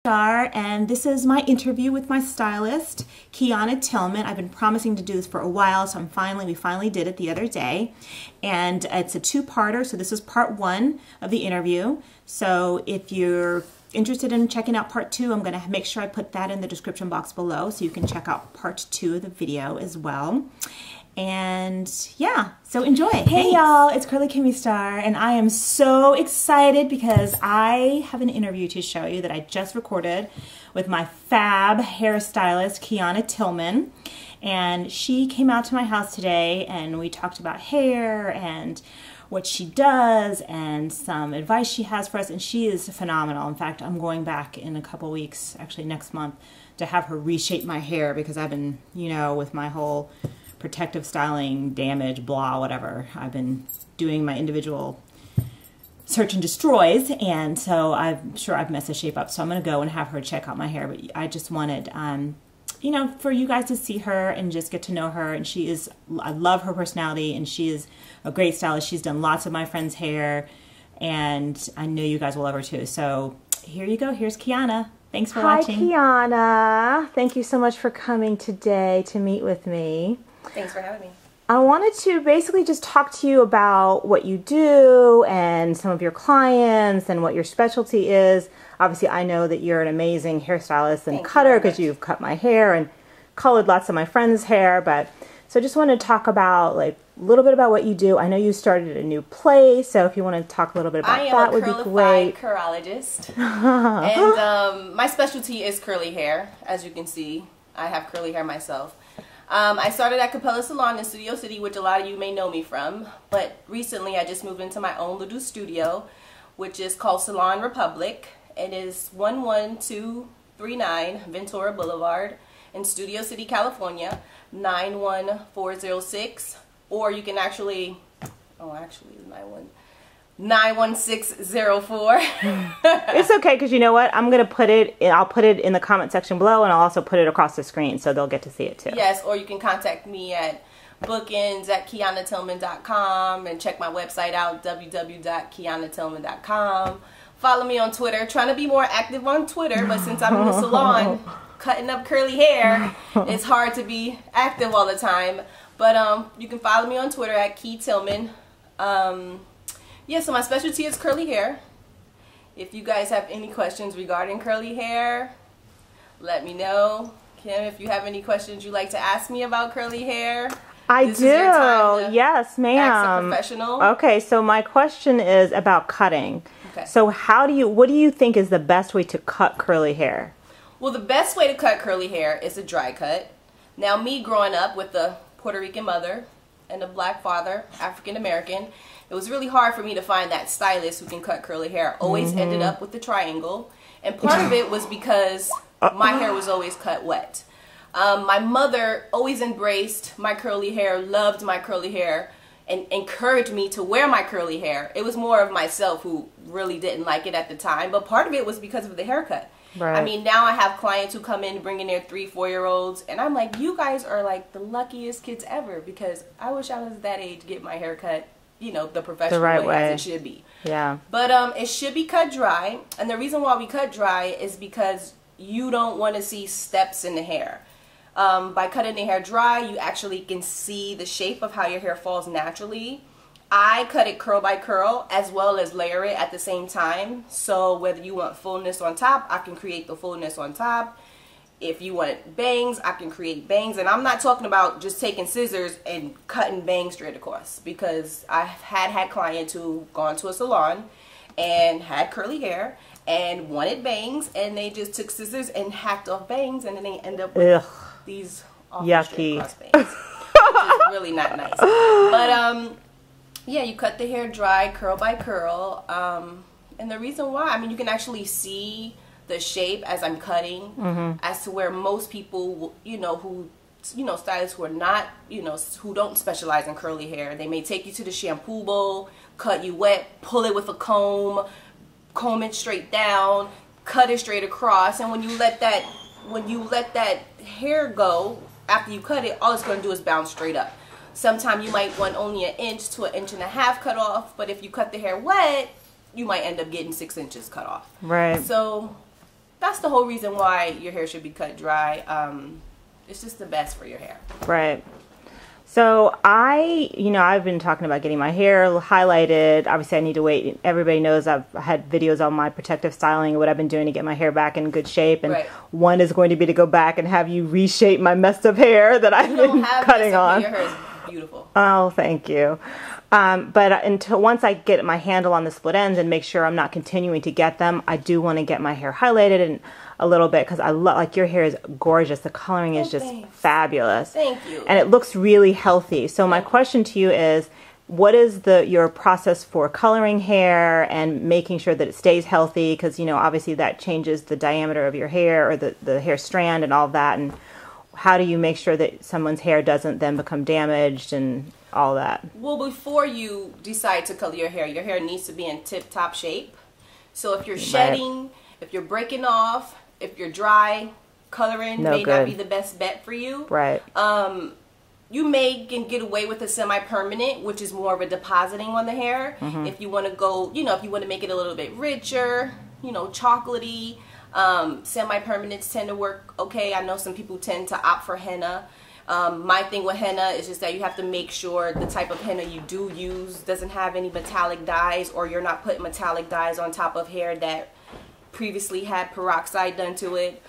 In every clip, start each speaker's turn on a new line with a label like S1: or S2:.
S1: And this is my interview with my stylist, Keyonna Tillman. I've been promising to do this for a while, so we finally did it the other day. And it's a two-parter, so this is part one of the interview. So if you're interested in checking out part two, I'm going to make sure I put that in the description box below so you can check out part two of the video as well. And yeah, so enjoy. Hey y'all, it's Curly Kimmy Star, and I am so excited because I have an interview to show you that I just recorded with my fab hairstylist, Keyonna Tillman. And she came out to my house today and we talked about hair and what she does and some advice she has for us, and she is phenomenal. In fact, I'm going back in a couple weeks, actually next month, to have her reshape my hair because I've been, you know, with my whole protective styling, damage, blah, whatever. I've been doing my individual search and destroys, and so I'm sure I've messed the shape up. So I'm going to go and have her check out my hair. But I just wanted, you know, for you guys to see her and just get to know her. And she is, I love her personality, and she is a great stylist. She's done lots of my friends' hair, and I know you guys will love her too. So here you go. Here's Keyonna. Thanks for watching.
S2: Hi, Keyonna. Thank you so much for coming today to meet with me.
S3: Thanks for having me.
S2: I wanted to basically just talk to you about what you do and some of your clients and what your specialty is. Obviously, I know that you're an amazing hairstylist and cutter because you've cut my hair and colored lots of my friends' hair. But so I just wanted to talk about like a little bit about what you do. I know you started a new place, so if you want to talk a little bit about that would be great.
S3: I am a curlologist, and my specialty is curly hair. As you can see, I have curly hair myself. I started at Capella Salon in Studio City, which a lot of you may know me from, but recently I just moved into my own little studio, which is called Salon Republic. It is 11239 Ventura Boulevard in Studio City, California, 91406, or you can actually, it's 91604.
S2: It's okay, because you know what? I'm going to put it, I'll put it in the comment section below, and I'll also put it across the screen so they'll get to see it too.
S3: Yes, or you can contact me at bookings@KeyonnaTillman.com and check my website out, www.KeyonnaTillman.com. Follow me on Twitter. Trying to be more active on Twitter, but since I'm in the salon cutting up curly hair, it's hard to be active all the time. But you can follow me on Twitter at Key Tillman. Yeah, so my specialty is curly hair. If you guys have any questions regarding curly hair, let me know. Kim, if you have any questions you'd like to ask me about curly hair,
S2: I do. Yes, ma'am.
S3: Professional.
S2: Okay, so my question is about cutting.
S3: Okay.
S2: So what do you think is the best way to cut curly hair?
S3: Well, the best way to cut curly hair is a dry cut. Now, me growing up with a Puerto Rican mother and a black father, African American, it was really hard for me to find that stylist who can cut curly hair. Always ended up with the triangle. And part of it was because my hair was always cut wet. My mother always embraced my curly hair, loved my curly hair, and encouraged me to wear my curly hair. It was more of myself who really didn't like it at the time. But part of it was because of the haircut.
S2: Right.
S3: I mean, now I have clients who come in bringing their 3-4-year-olds, and I'm like, you guys are like the luckiest kids ever, because I wish I was that age to get my hair cut, you know, the professional way as it should be.
S2: Yeah.
S3: But it should be cut dry, and the reason why we cut dry is because you don't want to see steps in the hair. By cutting the hair dry, you actually can see the shape of how your hair falls naturally. I cut it curl by curl as well as layer it at the same time. So whether you want fullness on top, I can create the fullness on top. If you want bangs, I can create bangs. And I'm not talking about just taking scissors and cutting bangs straight across, because I've had clients who gone to a salon and had curly hair and wanted bangs, and they just took scissors and hacked off bangs, and then they end up with these awful straight across bangs. Which is really not nice. But yeah, you cut the hair dry, curl by curl, and the reason why, I mean, you can actually see the shape as I'm cutting, as to where most people, stylists who are not, who don't specialize in curly hair, they may take you to the shampoo bowl, cut you wet, pull it with a comb it straight down, cut it straight across, and when you let that hair go after you cut it, all it's going to do is bounce straight up. Sometimes you might want only 1 inch to 1.5 inches cut off, but if you cut the hair wet, you might end up getting 6 inches cut off.
S2: Right.
S3: So that's the whole reason why your hair should be cut dry. It's just the best for your hair.
S2: Right. So I've been talking about getting my hair highlighted. Obviously, I need to wait. Everybody knows I've had videos on my protective styling and what I've been doing to get my hair back in good shape. And one is going to be to go back and have you reshape my messed up hair that I've been cutting on.
S3: Your hair is beautiful.
S2: Oh, thank you. But until once I get my handle on the split ends and make sure I'm not continuing to get them, I do want to get my hair highlighted and a little bit, because I love, like, your hair is gorgeous. The coloring is just fabulous.
S3: Thank you.
S2: And it looks really healthy. So my question to you is, what is your process for coloring hair and making sure that it stays healthy? Because, obviously that changes the diameter of your hair or the hair strand and all of that. And how do you make sure that someone's hair doesn't then become damaged and all that?
S3: Well, before you decide to color your hair needs to be in tip-top shape. So if you're shedding, if you're breaking off, if you're dry, coloring may not be the best bet for you.
S2: Right.
S3: You may can get away with a semi-permanent, which is more of a depositing on the hair. If you want to go, if you want to make it a little bit richer, chocolatey, semi-permanents tend to work okay. I know some people tend to opt for henna. My thing with henna is just that you have to make sure the type of henna you do use doesn't have any metallic dyes, or you're not putting metallic dyes on top of hair that previously had peroxide done to it.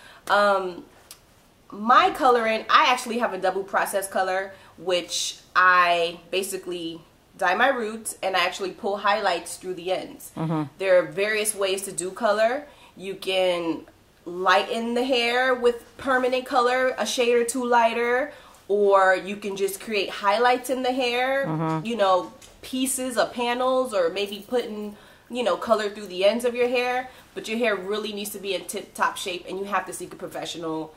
S3: My coloring, I actually have a double process color, which I basically dye my roots and I actually pull highlights through the ends. There are various ways to do color. You can lighten the hair with permanent color, a shade or two lighter, or you can just create highlights in the hair, pieces of panels, or maybe putting color through the ends of your hair. But your hair really needs to be in tip-top shape, and you have to seek a professional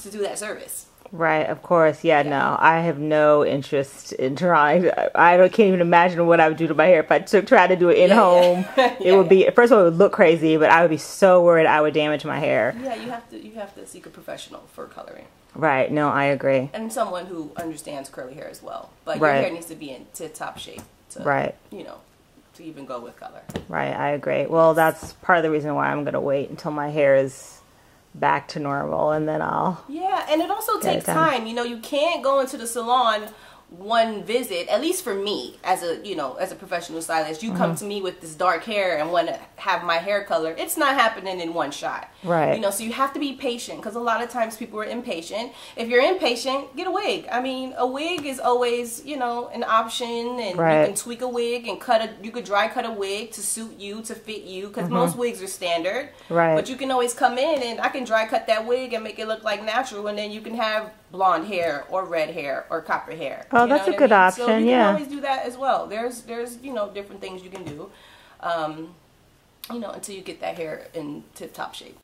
S3: to do that service.
S2: Right, of course. Yeah, no, I have no interest in trying. Can't even imagine what I would do to my hair if I tried to do it in home. It would be, first of all, it would look crazy, but I would be so worried I would damage my hair.
S3: Yeah, you have to seek a professional for coloring.
S2: Right, no, I agree.
S3: And someone who understands curly hair as well. But your hair needs to be in tip-top shape to, to even go with color.
S2: Right, I agree. Well, that's part of the reason why I'm going to wait until my hair is back to normal, and then I'll...
S3: Yeah, and it also takes time. You can't go into the salon one visit, at least for me, as a professional stylist. You come to me with this dark hair and want to have my hair color. It's not happening in one shot.
S2: Right.
S3: So you have to be patient, because a lot of times people are impatient. If you're impatient, get a wig. I mean, a wig is always, an option, and you can tweak a wig and you could dry cut a wig to suit you, to fit you, because most wigs are standard.
S2: Right.
S3: But you can always come in and I can dry cut that wig and make it look like natural, and then you can have blonde hair or red hair or copper hair.
S2: Oh, that's a good option.
S3: So you can always do that as well. There's different things you can do, until you get that hair in tip-top shape.